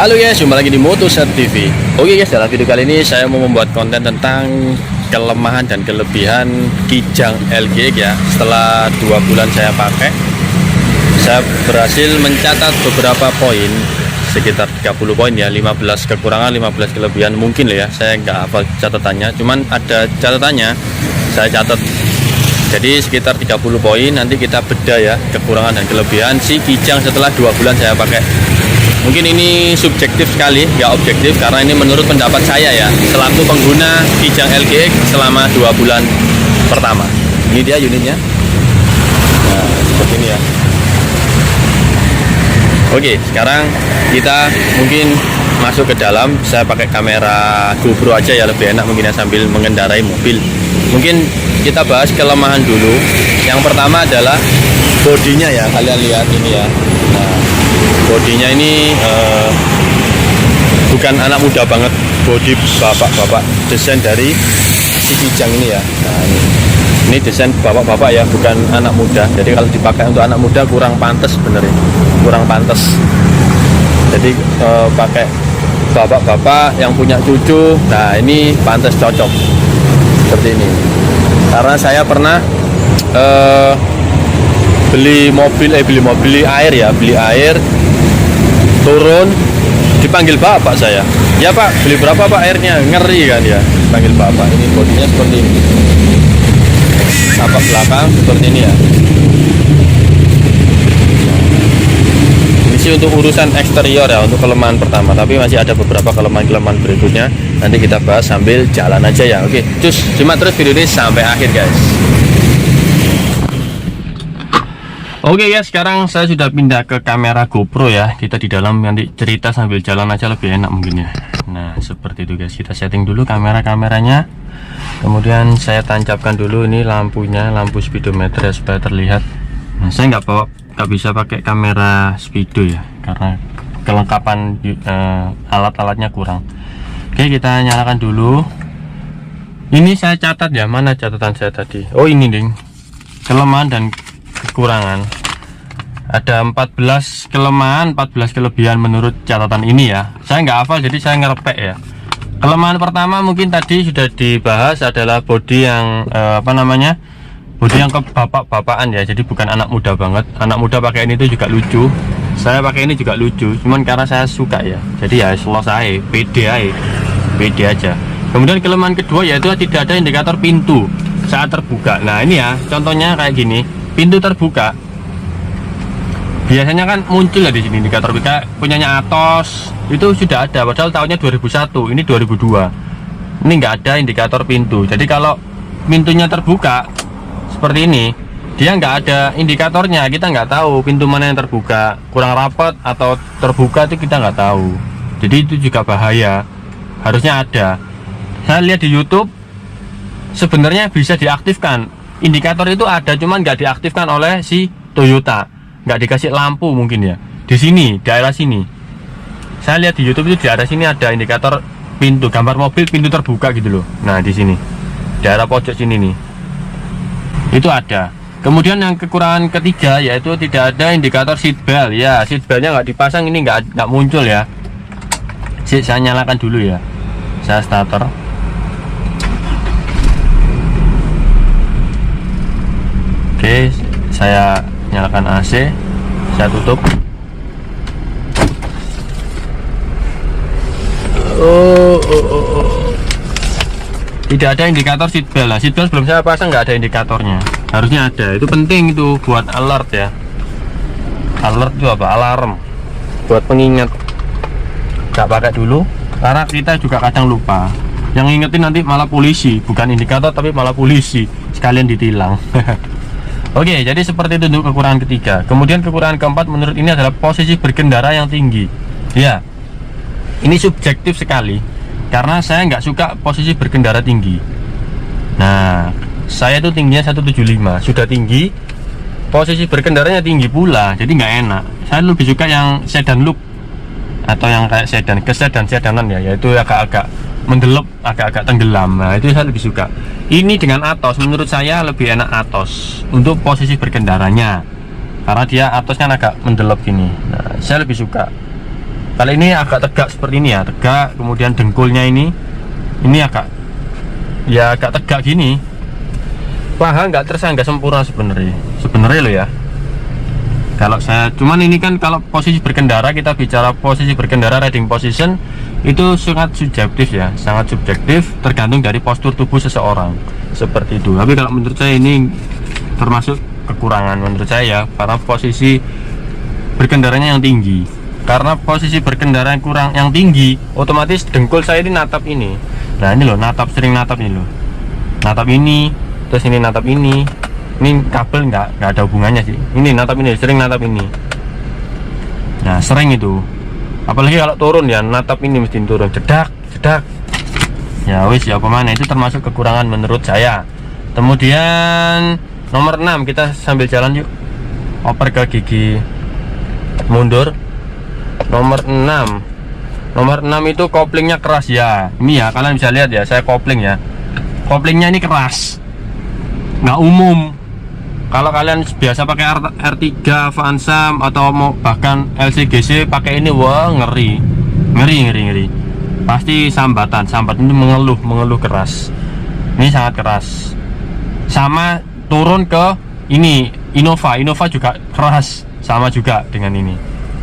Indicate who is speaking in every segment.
Speaker 1: Halo guys, jumpa lagi di Motoset TV. Oke guys, dalam video kali ini saya mau membuat konten tentang kelemahan dan kelebihan Kijang LGX ya. Setelah 2 bulan saya pakai, saya berhasil mencatat beberapa poin, sekitar 30 poin ya, 15 kekurangan, 15 kelebihan mungkin lah ya. Saya nggak hafal catatannya, cuman ada catatannya, saya catat. Jadi sekitar 30 poin, nanti kita bedah ya kekurangan dan kelebihan si Kijang setelah 2 bulan saya pakai. Mungkin ini subjektif sekali, nggak objektif, karena ini menurut pendapat saya ya, selaku pengguna Kijang LGX selama 2 bulan pertama. Ini dia unitnya. Nah, seperti ini ya. Oke, sekarang kita mungkin masuk ke dalam. Saya pakai kamera GoPro aja ya, lebih enak mungkin ya, sambil mengendarai mobil. Mungkin kita bahas kelemahan dulu. Yang pertama adalah bodinya ya, kalian lihat ini ya. Nah, bodinya ini bukan anak muda banget, bodi bapak-bapak, desain dari si Kijang ini ya. Nah, ini desain bapak-bapak ya, bukan anak muda. Jadi kalau dipakai untuk anak muda kurang pantas sebenarnya, kurang pantas. Jadi pakai bapak-bapak yang punya cucu, nah ini pantas, cocok seperti ini. Karena saya pernah beli air ya, beli air, turun, dipanggil bapak saya. Ya pak, beli berapa pak airnya? Ngeri kan ya, panggil bapak. Ini bodinya seperti ini, tapak belakang seperti ini ya. Ini sih untuk urusan eksterior ya, untuk kelemahan pertama. Tapi masih ada beberapa kelemahan-kelemahan berikutnya, nanti kita bahas sambil jalan aja ya. Oke, cus, simak terus video ini sampai akhir guys. Oke ya, sekarang saya sudah pindah ke kamera GoPro ya. Kita di dalam nanti cerita sambil jalan aja lebih enak mungkin ya. Nah seperti itu guys, kita setting dulu kameranya. Kemudian saya tancapkan dulu ini lampunya, lampu speedometer ya, supaya terlihat. Nah saya nggak bisa pakai kamera speedo ya, karena kelengkapan alat-alatnya kurang. Oke, kita nyalakan dulu. Ini saya catat ya, mana catatan saya tadi? Oh ini ding, kelemahan dan kekurangan. Ada 14 kelemahan, 14 kelebihan menurut catatan ini ya. Saya nggak hafal, jadi saya ngerepek ya. Kelemahan pertama mungkin tadi sudah dibahas, adalah bodi yang bodi yang kebapak-bapakan ya. Jadi bukan anak muda banget. Anak muda pakai ini tuh juga lucu. Saya pakai ini juga lucu, cuman karena saya suka ya. Jadi ya slow saya, pede aja. Kemudian kelemahan kedua yaitu tidak ada indikator pintu saat terbuka. Nah ini ya, contohnya kayak gini. Pintu terbuka biasanya kan muncul ya di sini indikator. Punyanya Atos itu sudah ada, padahal tahunnya 2001, ini 2002. Ini nggak ada indikator pintu. Jadi kalau pintunya terbuka seperti ini, dia nggak ada indikatornya, kita nggak tahu pintu mana yang terbuka, kurang rapat atau terbuka, itu kita nggak tahu. Jadi itu juga bahaya, harusnya ada. Saya lihat di YouTube sebenarnya bisa diaktifkan. Indikator itu ada, cuman nggak diaktifkan oleh si Toyota, nggak dikasih lampu mungkin ya. Di sini, daerah sini, saya lihat di YouTube itu di daerah sini ada indikator pintu, gambar mobil pintu terbuka gitu loh. Nah di sini, daerah pojok sini nih, itu ada. Kemudian yang kekurangan ketiga yaitu tidak ada indikator seatbelt ya. Seatbeltnya nggak dipasang, ini nggak muncul ya. Saya nyalakan dulu ya, saya starter. Oke, saya nyalakan AC, saya tutup. Tidak ada indikator seatbelt. Nah, seatbelt belum saya pasang, nggak ada indikatornya. Harusnya ada, itu penting itu buat alert ya. Alert itu apa? Alarm, buat pengingat. Nggak pakai dulu, karena kita juga kadang lupa. Yang ngingetin nanti malah polisi, bukan indikator tapi malah polisi, sekalian ditilang. Oke, jadi seperti itu untuk kekurangan ketiga. Kemudian kekurangan keempat menurut ini adalah posisi berkendara yang tinggi. Ya, ini subjektif sekali, karena saya nggak suka posisi berkendara tinggi. Nah, saya itu tingginya 175, sudah tinggi, posisi berkendaranya tinggi pula, jadi nggak enak. Saya lebih suka yang sedan look, atau yang kayak sedanan ya, yaitu agak-agak mendelep, agak-agak tenggelam. Nah itu saya lebih suka. Ini dengan Atos, menurut saya lebih enak Atos untuk posisi berkendaranya, karena dia Atosnya agak mendelep gini. Nah saya lebih suka. Kali ini agak tegak seperti ini ya, tegak. Kemudian dengkulnya ini agak tegak gini. Paha nggak terasa, nggak sempurna sebenarnya loh ya. Kalau saya cuman ini kan kalau posisi berkendara, kita bicara posisi berkendara, riding position itu sangat subjektif ya, sangat subjektif, tergantung dari postur tubuh seseorang seperti itu. Tapi kalau menurut saya ini termasuk kekurangan menurut saya ya, karena posisi berkendaranya yang tinggi. Karena posisi berkendara yang tinggi, otomatis dengkul saya ini natap ini. Nah ini loh, sering natap ini loh, natap ini, terus ini natap ini kabel nggak ada hubungannya sih. Ini natap ini, sering natap ini. Nah sering itu, apalagi kalau turun ya, natap ini mesti turun, jedak ya wis ya pemana. Itu termasuk kekurangan menurut saya. Kemudian nomor 6, kita sambil jalan yuk, oper ke gigi mundur. Nomor 6 itu koplingnya keras ya. Ini ya, kalian bisa lihat ya, saya kopling ya, koplingnya ini keras, nggak umum. Kalau kalian biasa pakai R3 Avanza atau mau bahkan LCGC pakai ini, wah ngeri. Pasti sambat ini mengeluh keras. Ini sangat keras. Sama turun ke ini Innova juga keras, sama juga dengan ini.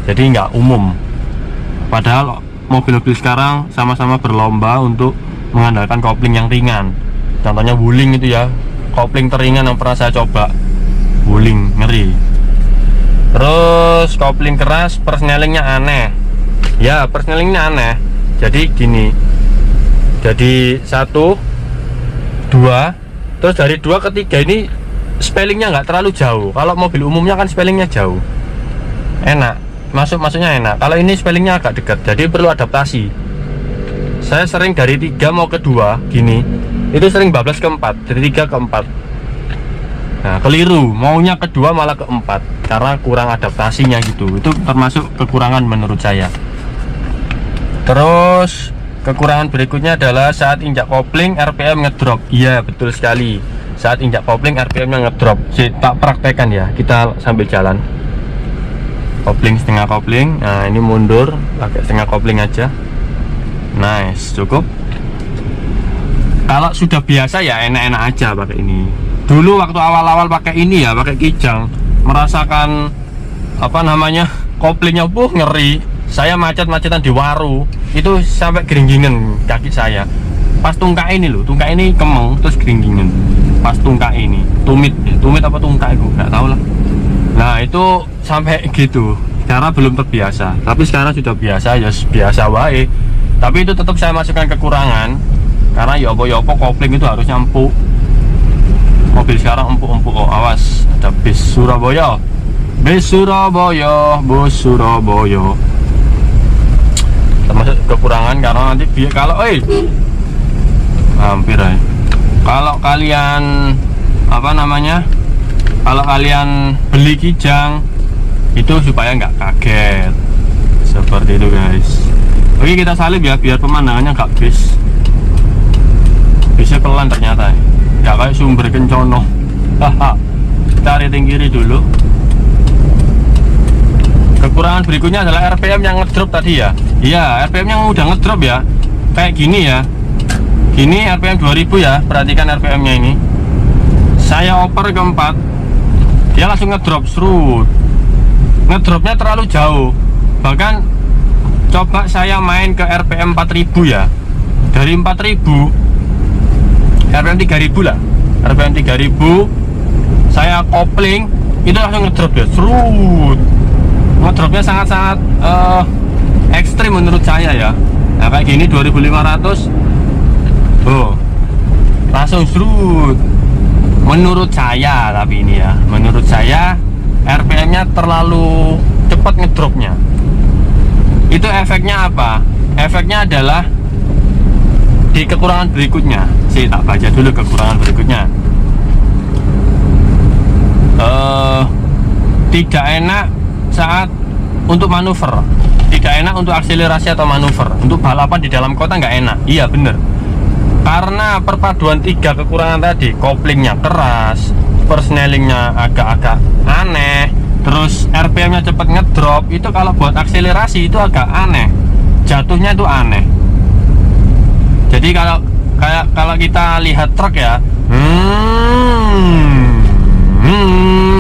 Speaker 1: Jadi nggak umum. Padahal mobil-mobil sekarang sama-sama berlomba untuk mengandalkan kopling yang ringan. Contohnya Wuling itu ya, kopling teringan yang pernah saya coba. Wuling ngeri. Terus kopling keras, persnelingnya aneh. Ya persnelingnya aneh. Jadi gini, jadi 1, 2, terus dari 2 ke 3 ini spellingnya nggak terlalu jauh. Kalau mobil umumnya kan spellingnya jauh, enak, masuknya enak. Kalau ini spellingnya agak dekat, jadi perlu adaptasi. Saya sering dari 3 mau ke 2 gini, itu sering bablas ke 4, dari 3 ke 4. Nah keliru, maunya kedua malah keempat, karena kurang adaptasinya gitu. Itu termasuk kekurangan menurut saya. Terus kekurangan berikutnya adalah saat injak kopling RPM ngedrop. Iya betul sekali, saat injak kopling RPM nya ngedrop. Tak praktekkan ya, kita sambil jalan. Kopling setengah kopling, nah ini mundur pakai setengah kopling aja. Nice, cukup. Kalau sudah biasa ya enak-enak aja pakai ini. Dulu waktu awal-awal pakai ini ya, pakai Kijang, merasakan apa namanya, koplingnya ngeri. Saya macet-macetan di Waru, itu sampai geringgingen kaki saya. Pas tungkak ini loh, tungkak ini kemeng terus geringgingen. Pas tungkak ini, tumit apa tungkak itu nggak tahu lah. Nah itu sampai gitu, karena belum terbiasa. Tapi sekarang sudah biasa ya, biasa wae. Tapi itu tetap saya masukkan kekurangan, karena yopo kopling itu harusnya empuk. Mobil sekarang empuk-empuk. Oh awas, ada bis Surabaya. Termasuk kekurangan, karena nanti kalau hampir kalau kalian apa namanya, kalau kalian beli Kijang itu supaya nggak kaget seperti itu guys. Oke kita salib ya, biar pemandangannya nggak bisnya pelan ternyata, nggak kayak sumber kencono. Cari kiri dulu. Kekurangan berikutnya adalah RPM yang ngedrop tadi ya. Iya RPM yang udah ngedrop ya, kayak gini ya, gini RPM 2000 ya. Perhatikan RPM nya ini, saya oper ke 4, dia langsung ngedrop serut. Ngedropnya terlalu jauh. Bahkan coba saya main ke RPM 4000 ya, dari 4000 RPM 3000 lah, RPM 3000 saya kopling itu langsung ngedrop ya, serut. Ngedropnya sangat-sangat ekstrim menurut saya ya. Nah kayak gini 2500 langsung serut menurut saya. Tapi ini ya, menurut saya RPM nya terlalu cepat ngedropnya. Itu efeknya apa? Efeknya adalah di kekurangan berikutnya. Saya tak baca dulu kekurangan berikutnya. Tidak enak saat untuk manuver, tidak enak untuk akselerasi atau manuver. Untuk balapan di dalam kota nggak enak. Iya bener, karena perpaduan 3 kekurangan tadi, koplingnya keras, persnelingnya agak-agak aneh, terus RPM nya cepet ngedrop, itu kalau buat akselerasi itu agak aneh, jatuhnya itu aneh. Jadi kalau kita lihat truk ya,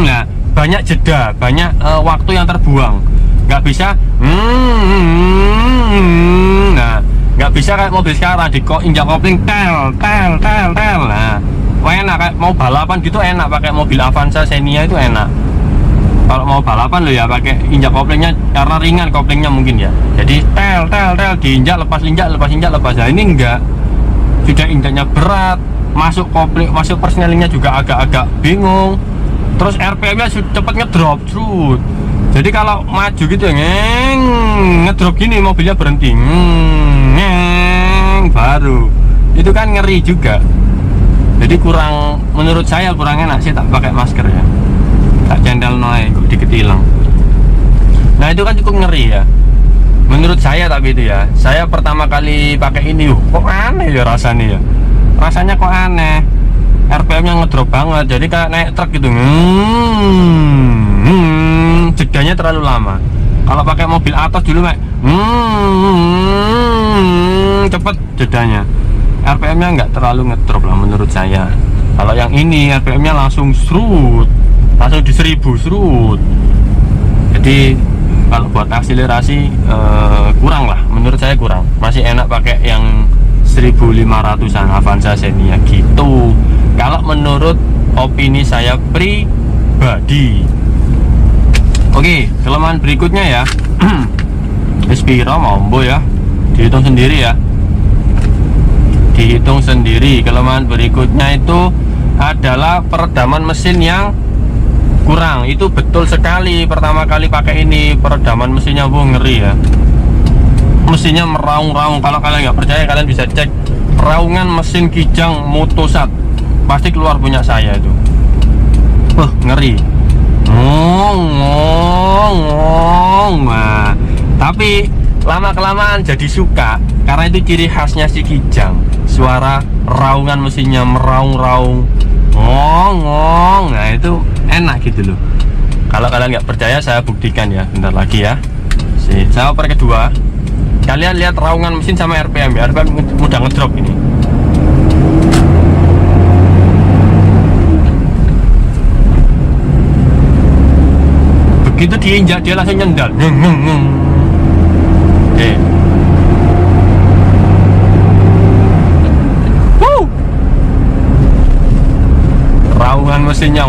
Speaker 1: nah banyak jeda, banyak waktu yang terbuang, nggak bisa nah nggak bisa kayak mobil sekarang di injak kopling tel. Nah enak, kayak mau balapan gitu enak pakai mobil Avanza Xenia itu enak. Kalau mau balapan lo ya pakai injak koplingnya, karena ringan koplingnya mungkin ya, jadi tel diinjak lepas, injak lepas. Nah ini enggak, sudah injaknya berat, masuk kopling, masuk persnelingnya juga agak-agak bingung, terus RPM nya cepet ngedrop trut. Jadi kalau maju gitu ngedrop gini mobilnya berhenti, baru itu kan ngeri juga. Jadi kurang, menurut saya kurang enak sih tak pakai masker ya, tak cendal noy kok dikit hilang. Nah itu kan cukup ngeri ya menurut saya. Tapi itu ya, saya pertama kali pakai ini kok aneh ya rasanya kok aneh, RPM nya ngedrop banget, jadi kayak naik truk gitu. Jedanya terlalu lama. Kalau pakai mobil atas dulu cepet jedanya, RPM nya nggak terlalu ngedrop lah menurut saya. Kalau yang ini RPM nya langsung di 1000 serut. Jadi kalau buat akselerasi kurang lah, menurut saya kurang. Masih enak pakai yang 1500an Avanza Xenia gitu, kalau menurut opini saya pribadi. Oke, kelemahan berikutnya ya. Spiro mambo ya, dihitung sendiri. Kelemahan berikutnya itu adalah peredaman mesin yang kurang. Itu betul sekali, pertama kali pakai ini peredaman mesinnya ngeri ya, mesinnya meraung-raung. Kalau kalian nggak percaya, kalian bisa cek raungan mesin Kijang Motosat, pasti keluar punya saya itu. Ngeri. Nah, tapi lama-kelamaan jadi suka, karena itu ciri khasnya si Kijang, suara raungan mesinnya meraung-raung, nah itu enak gitu loh. Kalau kalian nggak percaya, saya buktikan ya bentar lagi ya. Saya oper kedua, kalian lihat raungan mesin sama RPM ya. RPM mudah ngedrop ini. Begitu diinjak dia langsung nyendal. Oke. Raungan mesinnya.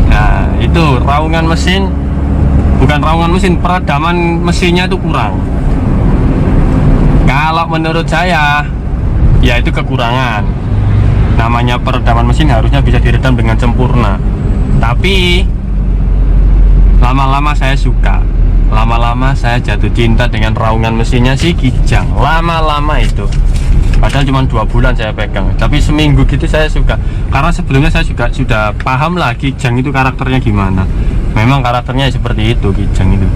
Speaker 1: Nah itu raungan mesin, bukan raungan mesin, peredaman mesinnya itu kurang. Kalau menurut saya ya itu kekurangan. Namanya peredaman mesin harusnya bisa diredam dengan sempurna. Tapi lama-lama saya suka, lama-lama saya jatuh cinta dengan raungan mesinnya si Kijang. Lama-lama itu, padahal cuma 2 bulan saya pegang, tapi seminggu gitu saya suka. Karena sebelumnya saya juga sudah paham lah Kijang itu karakternya gimana. Memang karakternya seperti itu Kijang itu.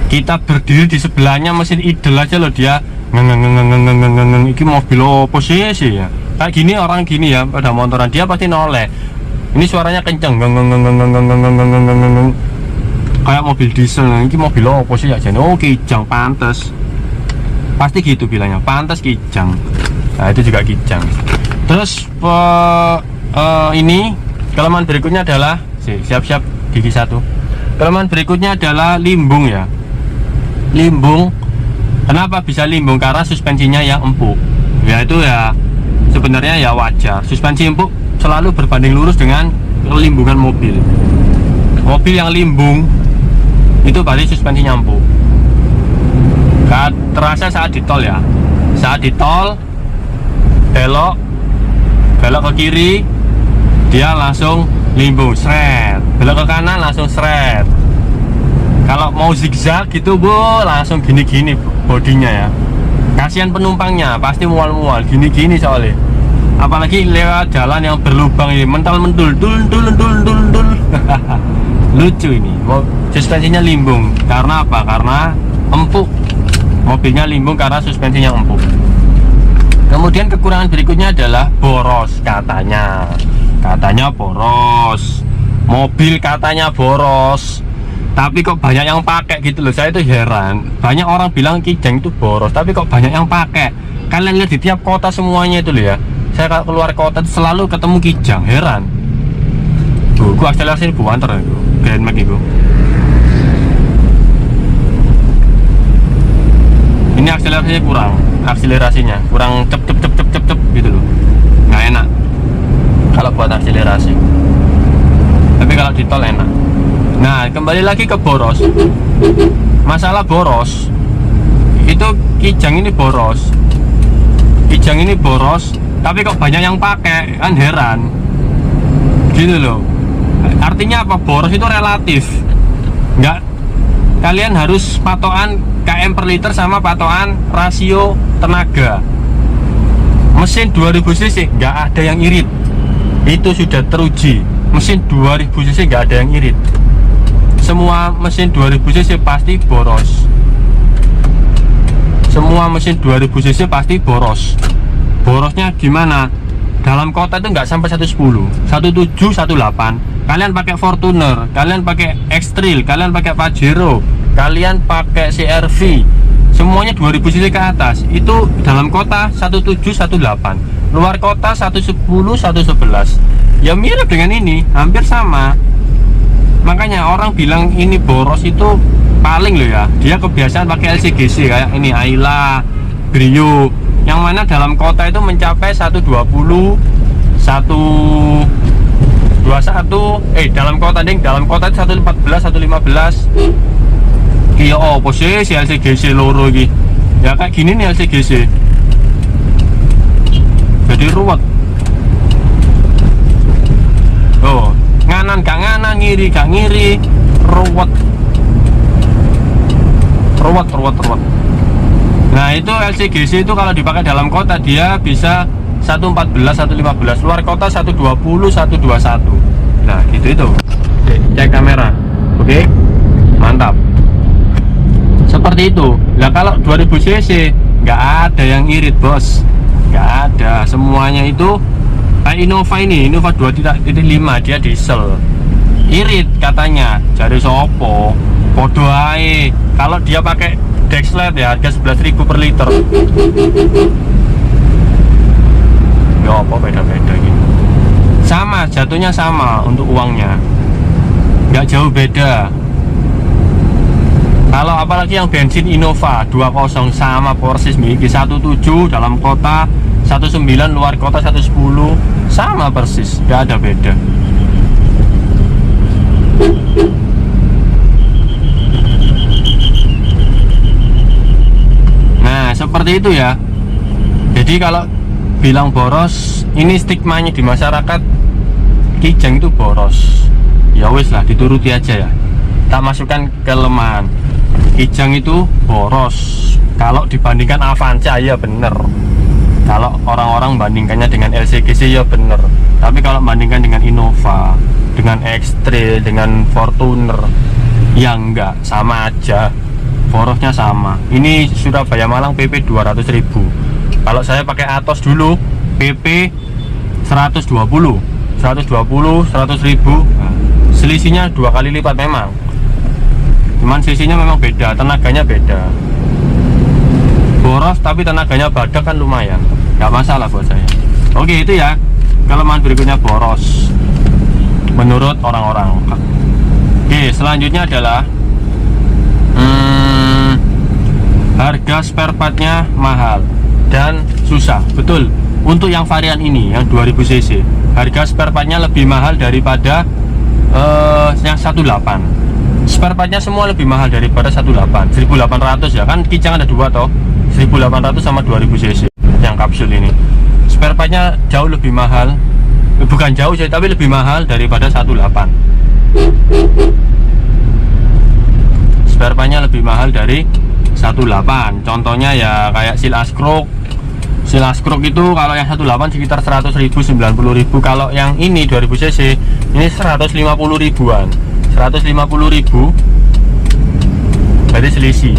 Speaker 1: Kita berdiri di sebelahnya mesin idle aja loh, dia iki mobil apa sih ya. Kayak gini, orang gini ya, pada motoran dia pasti noleh. Ini suaranya kenceng, kayak mobil diesel. Ini mobil apa sih ya? Oh Kijang, pantes. Pasti gitu bilangnya, pantes Kijang. Nah itu juga Kijang. Terus ini kelemahan berikutnya adalah, siap-siap gigi 1. Kelemahan berikutnya adalah limbung ya. Limbung, kenapa bisa limbung? Karena suspensinya yang empuk. Ya itu ya sebenarnya ya wajar. Suspensi empuk selalu berbanding lurus dengan limbungan mobil. Mobil yang limbung itu berarti suspensinya empuk. Gak terasa saat di tol ya. Saat di tol, belok ke kiri, dia langsung limbung, seret. Belok ke kanan langsung seret. Kalau mau zigzag gitu langsung gini-gini bodinya ya. Kasihan penumpangnya, pasti mual-mual gini-gini soalnya. Apalagi lewat jalan yang berlubang ini, mental-mentul, dul. Lucu ini. Suspensinya limbung. Karena apa? Karena empuk. Mobilnya limbung karena suspensinya empuk. Kemudian kekurangan berikutnya adalah boros katanya. Katanya boros. mobil katanya boros, tapi kok banyak yang pakai gitu loh. Saya itu heran, banyak orang bilang Kijang itu boros, tapi kok banyak yang pakai. Kalian lihat di tiap kota semuanya itu loh ya. Saya kalau keluar kota selalu ketemu Kijang, heran. Gua akselerasi bu antar Grand Max itu. Ini akselerasinya kurang cep gitu loh, nggak enak kalau buat akselerasi, tapi kalau di tol enak. Nah, kembali lagi ke boros. Masalah boros itu, Kijang ini boros, tapi kok banyak yang pakai, kan heran gitu loh. Artinya apa? Boros itu relatif, nggak, kalian harus patokan km per liter sama patokan rasio tenaga. Mesin 2000 cc nggak ada yang irit, itu sudah teruji. Mesin 2000 cc nggak ada yang irit, semua mesin 2000 cc pasti boros. Semua mesin 2000 cc pasti boros. Borosnya gimana? Dalam kota itu nggak sampai 110, 17, 18. Kalian pakai Fortuner, kalian pakai X-Trail, kalian pakai Pajero, kalian pakai CR-V, semuanya 2000 cc ke atas. Itu dalam kota 17, 18, luar kota 110, 111. Ya mirip dengan ini, hampir sama. Makanya orang bilang ini boros itu paling loh ya, dia kebiasaan pakai LCGC kayak ini Ayla, Brio, yang mana dalam kota itu mencapai 120, 121, dalam kota itu 114, 115. Iya, oh posisi LCGC loro iki. Ya kayak gini nih LCGC. Jadi ruwet. Oh, nganan gak nganan, ngiri gak ngiri, ruwet. Nah, itu LCGC itu kalau dipakai dalam kota dia bisa 114, 115, luar kota 120, 121. Nah, gitu itu. Oke, cek kamera. Oke. Mantap. Seperti itu. Nah, kalau 2000 cc nggak ada yang irit, bos. Nggak ada. Semuanya itu Innova ini, Innova 2.5, dia diesel. Irit katanya. Jari sopo. Podo ae. Kalau dia pakai Dexlet ya harga 11.000 per liter. Ya apa beda-beda gitu. Sama, jatuhnya sama untuk uangnya. Nggak jauh beda. Kalau apalagi yang bensin Innova 20 sama persis, miliki 17 dalam kota, 19 luar kota 110, sama persis, nggak ada beda. Nah, seperti itu ya. Jadi kalau bilang boros, ini stigmanya di masyarakat, Kijang itu boros. Ya wis lah, dituruti aja ya. Tak masukkan kelemahan. Kijang itu boros. Kalau dibandingkan Avanza ya bener. Kalau orang-orang bandingkannya dengan LCGC ya bener. Tapi kalau bandingkan dengan Innova, dengan X-Trail, dengan Fortuner, ya enggak, sama aja. Borosnya sama. Ini Surabaya Malang PP 200.000. Kalau saya pakai Atos dulu PP 120, 100.000. Nah, selisihnya 2 kali lipat memang. Cuman sisinya memang beda, tenaganya beda. Boros tapi tenaganya badak kan lumayan, nggak masalah buat saya. Oke, itu ya kelemahan berikutnya boros menurut orang-orang. Oke, selanjutnya adalah harga spare partnya mahal dan susah. Betul, untuk yang varian ini yang 2000 cc harga spare partnya lebih mahal daripada yang 18. Spare partnya semua lebih mahal daripada 18, 1800 ya kan. Kijang ada dua toh, 1800 sama 2000 cc yang kapsul ini. Spare partnya jauh lebih mahal, bukan jauh sih, tapi lebih mahal daripada 18. Spare partnya lebih mahal dari 18. Contohnya ya kayak seal askrok itu kalau yang 18 sekitar 100.000, 90.000. Kalau yang ini 2000 cc ini 150 ribuan, 150.000. Berarti selisih.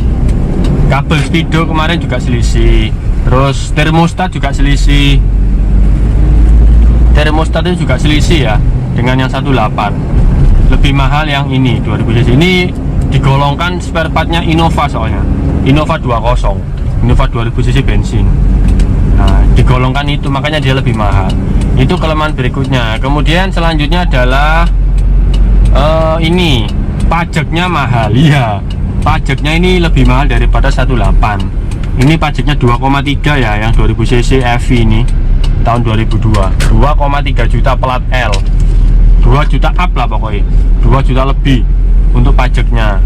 Speaker 1: Kabel speedo kemarin juga selisih. Terus termostat juga selisih. Termostat itu juga selisih ya dengan yang 18. lebih mahal yang ini 2000 cc. Ini digolongkan spare partnya Innova, soalnya Innova 20, Innova 2000 cc bensin. Nah, digolongkan itu makanya dia lebih mahal. Itu kelemahan berikutnya. Kemudian selanjutnya adalah ini pajaknya mahal. Iya, pajaknya ini lebih mahal daripada 18. Ini pajaknya 2,3 ya, yang 2000 cc EV ini tahun 2002. 2,3 juta plat L, 2 juta up lah pokoknya, 2 juta lebih untuk pajaknya.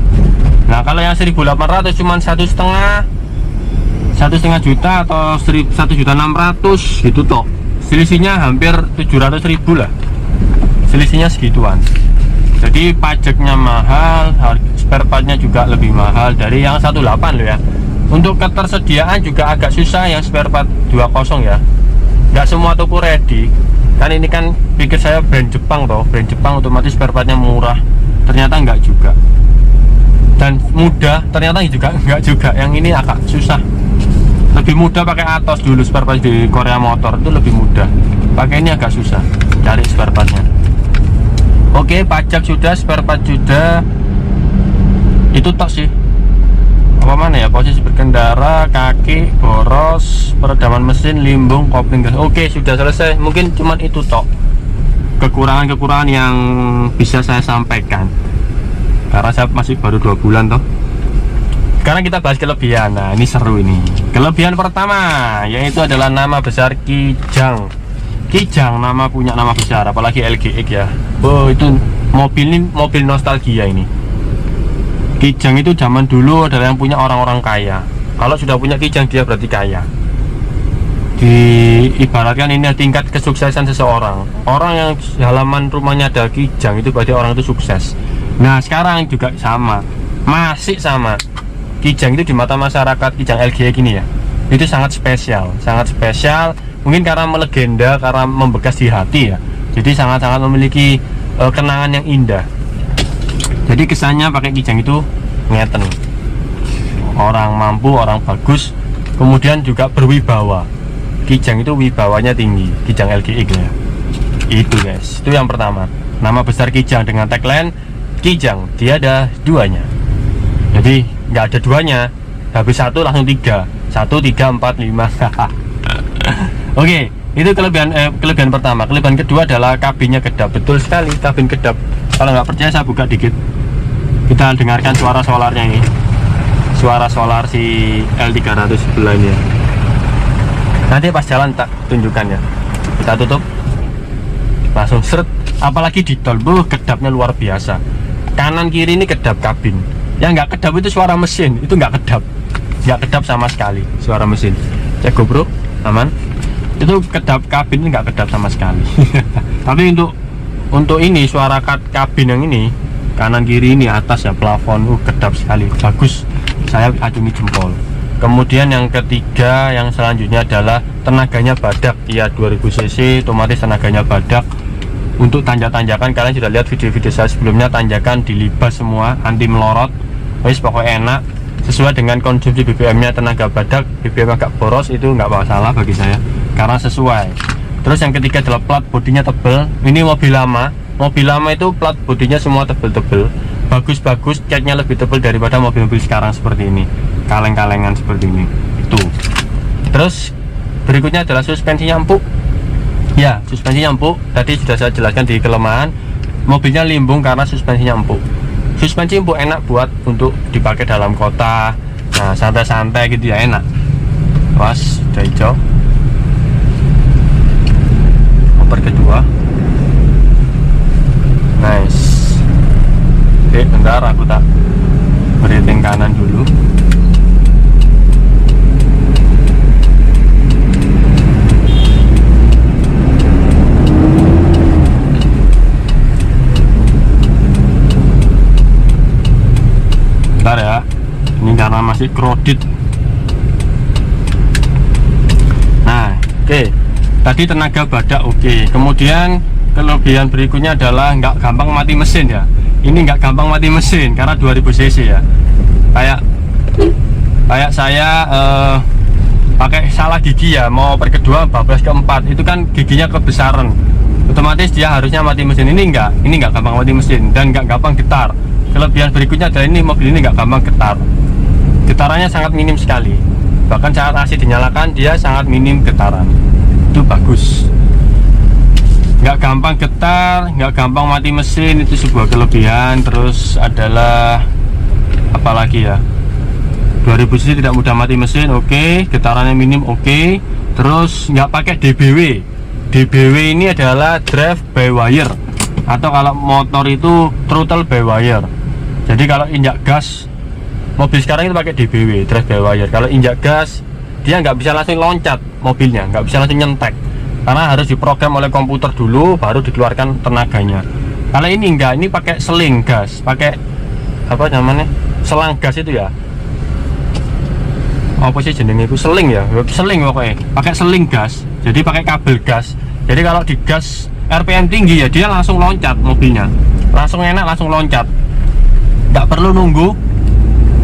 Speaker 1: Nah, kalau yang 1800 cuman 1,5 juta atau 1.600.000 gitu toh. Selisihnya hampir 700.000 lah, selisihnya segituan. Jadi pajaknya mahal, spare partnya juga lebih mahal dari yang 18 loh ya. Untuk ketersediaan juga agak susah yang spare part 20 ya. Nggak semua toko ready. Kan ini kan pikir saya brand Jepang toh, brand Jepang otomatis spare partnya murah. Ternyata enggak juga. Dan mudah, ternyata juga enggak juga. Yang ini agak susah. Lebih mudah pakai Atos dulu, spare part di Korea Motor itu lebih mudah. Pakai ini agak susah cari spare partnya. Oke, pajak sudah, spare part sudah. Itu tok sih. Apa mana ya, posisi berkendara, kaki, boros, peredaman mesin, limbung, kopling gas. Oke, sudah selesai. Mungkin cuman itu tok kekurangan-kekurangan yang bisa saya sampaikan, karena saya masih baru 2 bulan toh. Sekarang kita bahas kelebihan. Nah, ini seru ini. Kelebihan pertama yaitu adalah nama besar Kijang. Kijang punya nama besar, apalagi LGX ya. Oh, itu mobil ini mobil nostalgia ini. Kijang itu zaman dulu adalah yang punya orang-orang kaya. Kalau sudah punya Kijang dia berarti kaya. Diibaratkan ini tingkat kesuksesan seseorang. Orang yang halaman rumahnya ada Kijang itu berarti orang itu sukses. Nah, sekarang juga sama, masih sama. Kijang itu di mata masyarakat, Kijang LGX ini ya, itu sangat spesial, sangat spesial. Mungkin karena melegenda, karena membekas di hati ya. Jadi sangat-sangat memiliki kenangan yang indah. Jadi kesannya pakai Kijang itu ngeten, orang mampu, orang bagus, kemudian juga berwibawa. Kijang itu wibawanya tinggi, Kijang LGX ya. Itu guys, itu yang pertama. Nama besar Kijang dengan tagline Kijang, dia ada duanya. Jadi nggak ada duanya, habis satu langsung 3, 1, 3, 4, 5. Oke, itu kelebihan pertama. Kelebihan kedua adalah kabinnya kedap. Betul sekali, kabin kedap. Kalau nggak percaya saya buka dikit, kita dengarkan suara solarnya ini, suara solar si L300 sebelahnya. Nanti pas jalan tak tunjukkan ya. Kita tutup, langsung seret. Apalagi di tol, kedapnya luar biasa. Kanan kiri ini kedap kabin. Yang nggak kedap itu suara mesin, itu nggak kedap sama sekali suara mesin. Cek GoPro, aman. Itu kedap kabin ini nggak kedap sama sekali. Tapi untuk ini suara kabin yang ini kanan kiri ini atas ya, plafon kedap sekali, bagus, saya acungi jempol. Kemudian yang ketiga, yang selanjutnya adalah tenaganya badak ya, 2000 cc otomatis tenaganya badak. Untuk tanjak-tanjakan kalian sudah lihat video-video saya sebelumnya, tanjakan dilibas semua, anti melorot, wis pokoknya enak, sesuai dengan konsumsi BBM nya. Tenaga badak, BBM agak boros itu nggak masalah bagi saya karena sesuai. Terus yang ketiga adalah plat bodinya tebel. Ini mobil lama itu plat bodinya semua tebel-tebel, bagus-bagus, catnya lebih tebel daripada mobil-mobil sekarang seperti ini, kaleng-kalengan seperti ini. Itu. Terus berikutnya adalah suspensinya empuk. Ya, suspensinya empuk. Tadi sudah saya jelaskan di kelemahan. Mobilnya limbung karena suspensinya empuk. Suspensi empuk enak buat untuk dipakai dalam kota. Nah, santai-santai gitu ya, enak. Was, udah hijau. Bumper kedua. Nice. Oke, bentar aku tak beriting kanan dulu. Bentar ya, ini karena masih kredit. Nah, oke. Tadi tenaga badak oke. Kemudian kelebihan berikutnya adalah nggak gampang mati mesin ya. Ini nggak gampang mati mesin karena 2000 cc ya. Kayak saya pakai salah gigi ya, mau per kedua bablas keempat, itu kan giginya kebesaran. otomatis dia harusnya mati mesin. Ini enggak gampang mati mesin dan enggak gampang getar. Kelebihan berikutnya adalah ini, mobil ini enggak gampang getar, getarannya sangat minim sekali, bahkan saat AC dinyalakan dia sangat minim getaran. Itu bagus, nggak gampang getar, nggak gampang mati mesin, itu sebuah kelebihan. Terus adalah apalagi ya, 2000 cc tidak mudah mati mesin, oke. Getarannya minim, oke. Terus nggak pakai DBW. DBW ini adalah drive by wire, atau kalau motor itu throttle by wire. Jadi kalau injak gas, mobil sekarang itu pakai DBW, drive by wire. Kalau injak gas dia nggak bisa langsung loncat, mobilnya nggak bisa langsung nyentek, karena harus diprogram oleh komputer dulu baru dikeluarkan tenaganya. Kalau ini enggak, ini pakai seling gas, pakai apa namanya, selang gas itu ya, apa sih jenisnya itu, seling ya, seling pokoknya, pakai seling gas. Jadi pakai kabel gas. Jadi kalau di gas RPM tinggi ya dia langsung loncat mobilnya, langsung enak, langsung loncat, nggak perlu nunggu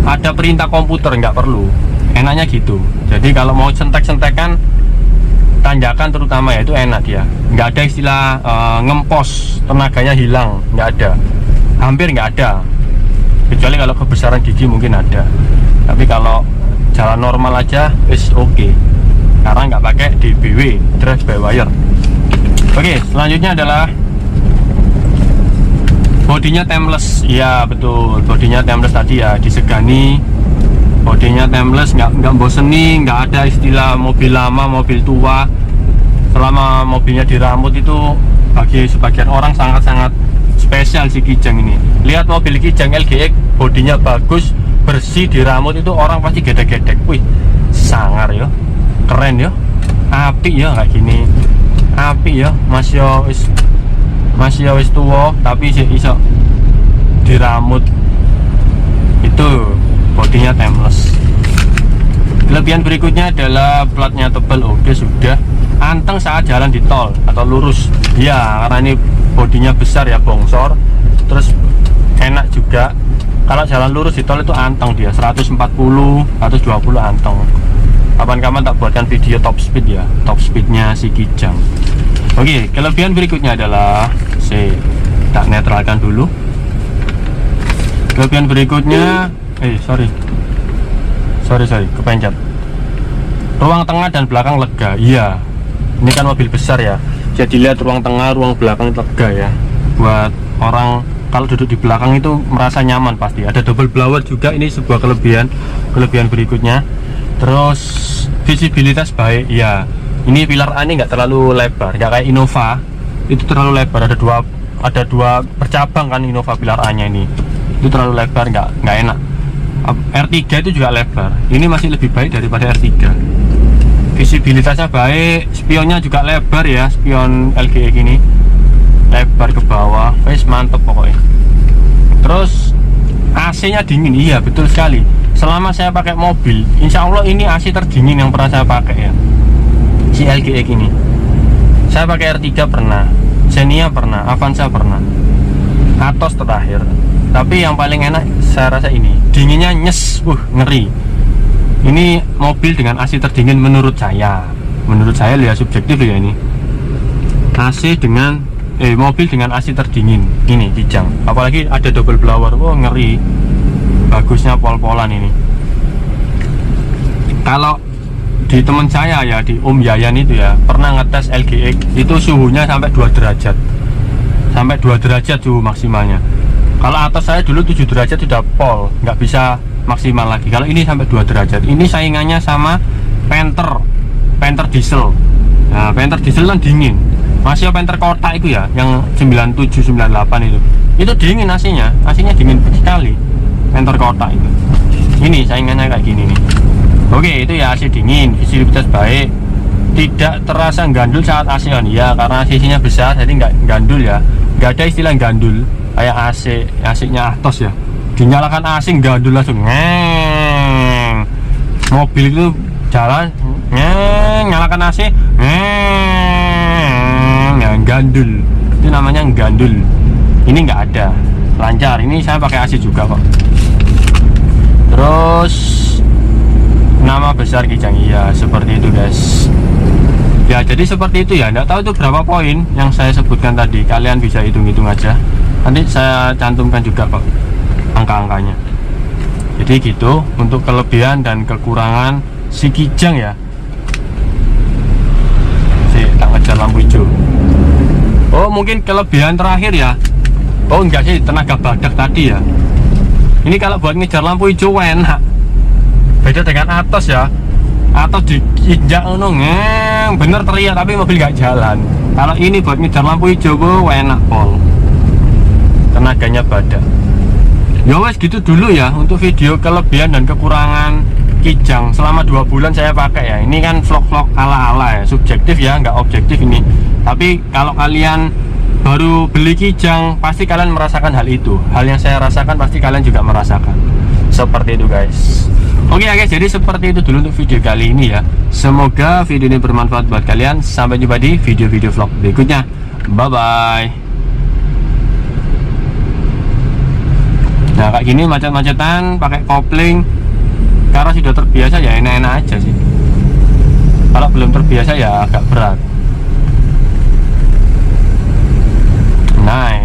Speaker 1: ada perintah komputer, nggak perlu, enaknya gitu. Jadi kalau mau sentek-sentekan tanjakan terutama ya itu enak ya, nggak ada istilah ngempos, tenaganya hilang, nggak ada, hampir nggak ada, kecuali kalau kebesaran gigi mungkin ada. Tapi kalau jalan normal aja is oke, karena nggak pakai DBW, drive by wire. Oke, selanjutnya adalah bodinya timeless. Iya betul, bodinya timeless tadi ya, disegani. Bodinya timeless, nggak boseni, nggak ada istilah mobil lama, mobil tua. Selama mobilnya diramut itu bagi sebagian orang sangat-sangat spesial si Kijang ini. Lihat mobil Kijang LGX, bodinya bagus, bersih, diramut itu orang pasti gedek-gedek. Wih, sangar ya, keren ya, api ya kayak gini, api ya, masih wis tua tapi iso diramut. Itu bodinya timeless. Kelebihan berikutnya adalah platnya tebal, oke sudah. Anteng saat jalan di tol atau lurus ya, karena ini bodinya besar ya, bongsor. Terus enak juga kalau jalan lurus di tol itu anteng dia, 140, 120 anteng. Kapan-kapan tak buatkan video top speed ya, top speednya si Kijang. Oke, kelebihan berikutnya adalah tak netralkan dulu. Kelebihan berikutnya sorry kepencet. Ruang tengah dan belakang lega. Iya, ini kan mobil besar ya, jadi lihat ruang tengah, ruang belakang lega ya, buat orang kalau duduk di belakang itu merasa nyaman pasti. Ada double blower juga, ini sebuah kelebihan berikutnya. Terus visibilitas baik ya, ini pilar A ini nggak terlalu lebar, nggak kayak Innova itu terlalu lebar, ada dua bercabang kan Innova pilar A nya ini, itu terlalu lebar, nggak enak. R3 itu juga lebar, ini masih lebih baik daripada R3. Visibilitasnya baik, spionnya juga lebar ya, spion LGX ini lebar ke bawah, wes mantep pokoknya. Terus AC nya dingin, iya betul sekali. Selama saya pakai mobil, insya Allah ini AC terdingin yang pernah saya pakai ya, si LGX ini. Saya pakai R3 pernah, Xenia pernah, Avanza pernah, Atos terakhir. Tapi yang paling enak saya rasa ini, dinginnya nyes, ngeri. Ini mobil dengan AC terdingin menurut saya ya, subjektif ya ini. AC dengan mobil dengan AC terdingin ini Kijang, apalagi ada double blower, ngeri. Bagusnya pol-polan ini. Kalau di teman saya ya, di Om Yayan itu ya, pernah ngetes LGX itu suhunya sampai 2 derajat, sampai 2 derajat suhu maksimalnya. Kalau atas saya dulu 7 derajat sudah pol, nggak bisa maksimal lagi. Kalau ini sampai 2 derajat. Ini saingannya sama Panther diesel. Nah, Panther diesel kan dingin. Masih Panther kotak itu ya, yang 97 98 itu dingin AC-nya dingin sekali. Panther kotak itu. Ini saingannya kayak gini nih. Oke, itu ya AC dingin, visibilitas baik, tidak terasa gandul saat AC on ya, karena AC-nya besar jadi nggak gandul ya. Nggak ada istilah gandul kayak AC-nya Atos ya, dinyalakan AC gandul langsung ngeng. Mobil itu jalan ngeng, nyalakan AC ngeng, ya gandul, itu namanya gandul. Ini nggak ada, lancar. Ini saya pakai AC juga kok. Terus nama besar Kijang, iya seperti itu guys. Ya jadi seperti itu ya, enggak tahu itu berapa poin yang saya sebutkan tadi, kalian bisa hitung-hitung aja, nanti saya cantumkan juga kok angka-angkanya. Jadi gitu untuk kelebihan dan kekurangan si Kijang ya. Tak ngejar lampu hijau. Oh mungkin kelebihan terakhir ya. Oh enggak sih, tenaga badak tadi ya. Ini kalau buat ngejar lampu hijau enak, beda dengan Atos ya. Atos diinjak bener teriak tapi mobil nggak jalan. Kalau ini buat ngejar lampu hijau enak pol, tenaganya badak. Ya wes gitu dulu ya untuk video kelebihan dan kekurangan Kijang selama 2 bulan saya pakai ya. Ini kan vlog-vlog ala-ala ya, subjektif ya, nggak objektif ini. Tapi kalau kalian baru beli Kijang pasti kalian merasakan hal itu. Hal yang saya rasakan pasti kalian juga merasakan. Seperti itu guys. Oke ya guys, jadi seperti itu dulu untuk video kali ini ya. Semoga video ini bermanfaat buat kalian. Sampai jumpa di video-video vlog berikutnya. Bye bye. Nah kayak gini macet-macetan pakai kopling, karena sudah terbiasa ya enak-enak aja sih. Kalau belum terbiasa ya agak berat. Nice.